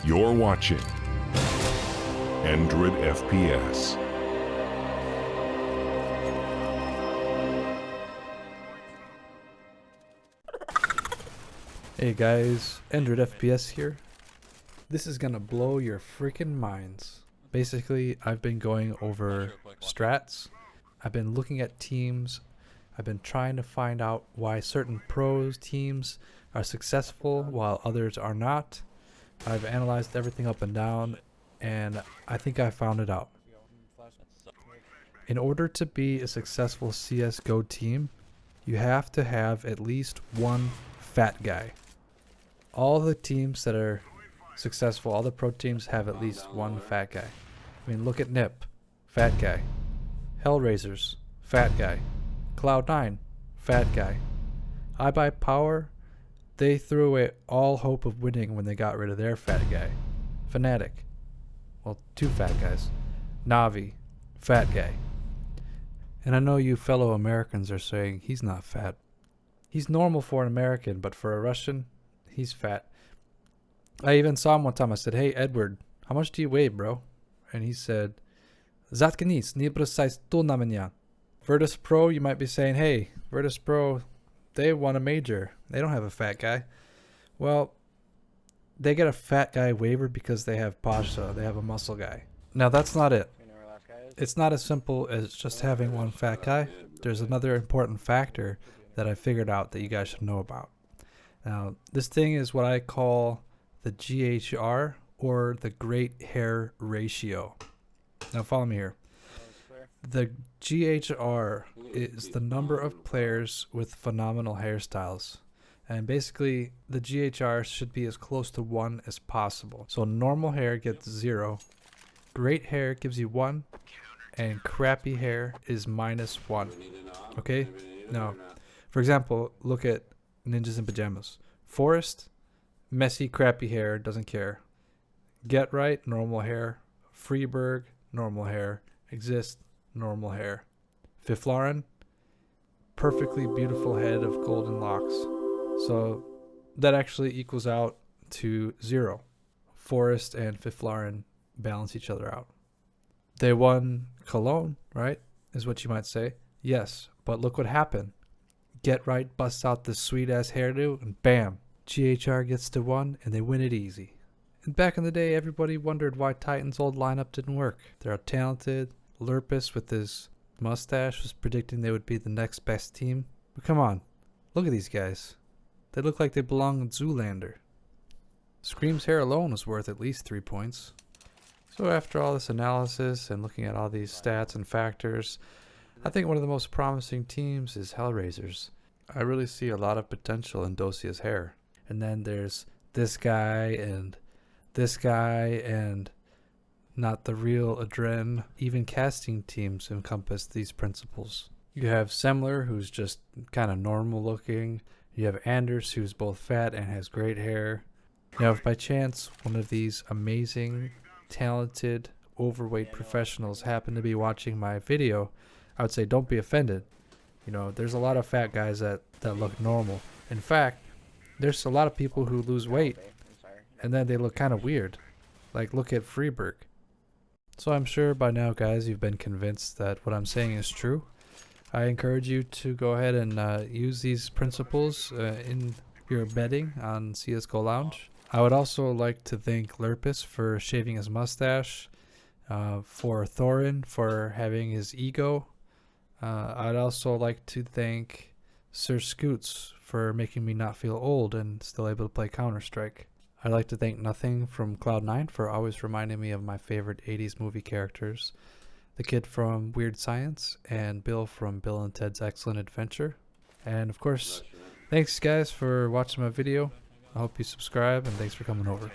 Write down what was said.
You're watching Android FPS. Hey guys, Android FPS here. This is gonna blow your freaking minds. Basically, I've been going over strats. I've been looking at teams. I've been trying to find out why certain pros teams are successful while others are not. I've analyzed everything up and down, and I think I found it out. In order to be a successful CSGO team, you have to have at least one fat guy. All the teams that are successful, all the pro teams have at least one fat guy. I mean, look at NIP, fat guy. Hellraisers, fat guy. Cloud9, fat guy. iBuyPower, they threw away all hope of winning when they got rid of their fat guy. Fnatic, well, two fat guys. Navi, fat guy. And I know you fellow Americans are saying he's not fat. He's normal for an American, but for a Russian, he's fat. I even saw him one time. I said, "Hey, Edward, how much do you weigh, bro?" And he said, "Zatknись, не бросай стул на меня." Virtus Pro, you might be saying, "Hey, Virtus Pro, they won a major. They don't have a fat guy." Well, they get a fat guy waiver because they have Pasha. They have a muscle guy. Now, that's not it. It's not as simple as just having one fat guy. There's another important factor that I figured out that you guys should know about. Now, this thing is what I call the GHR, or the great hair ratio. Now, follow me here. The GHR is the number of players with phenomenal hairstyles. And basically, the GHR should be as close to 1 as possible. So normal hair gets 0, great hair gives you 1, and crappy hair is -1. Okay? Now, for example, look at Ninjas in Pajamas. Forrest, messy, crappy hair, doesn't care. Get Right, normal hair. Freeberg, normal hair. Exist, normal hair. Fiflaren, perfectly beautiful head of golden locks. So that actually equals out to 0. Forrest and Fiflaren balance each other out. They won Cologne, right? Is what you might say. Yes, but look what happened. Get Right busts out this sweet ass hairdo, and bam, GHR gets to 1, and they win it easy. And back in the day, everybody wondered why Titan's old lineup didn't work. They're talented. Lurpus with his mustache was predicting they would be the next best team. But come on, look at these guys. They look like they belong in Zoolander. Scream's hair alone was worth at least 3 points. So after all this analysis and looking at all these stats and factors, I think one of the most promising teams is Hellraisers. I really see a lot of potential in Dosia's hair. And then there's this guy and not the real Adren. Even casting teams encompass these principles. You have Semler, who's just kind of normal looking. You have Anders, who's both fat and has great hair. Now, if by chance one of these amazing, talented, overweight professionals happen to be watching my video, I would say don't be offended. You know, there's a lot of fat guys that look normal. In fact, there's a lot of people who lose weight and then they look kind of weird. Like, look at Freeberg. So I'm sure by now, guys, you've been convinced that what I'm saying is true. I encourage you to go ahead and use these principles in your betting on CSGO Lounge. I would also like to thank Lurpus for shaving his mustache, for Thorin for having his ego. I'd also like to thank Sir Scoots for making me not feel old and still able to play Counter-Strike. I'd like to thank Nothing from Cloud9 for always reminding me of my favorite 80s movie characters, the kid from Weird Science, and Bill from Bill and Ted's Excellent Adventure. And of course, thanks guys for watching my video. I hope you subscribe, and thanks for coming over.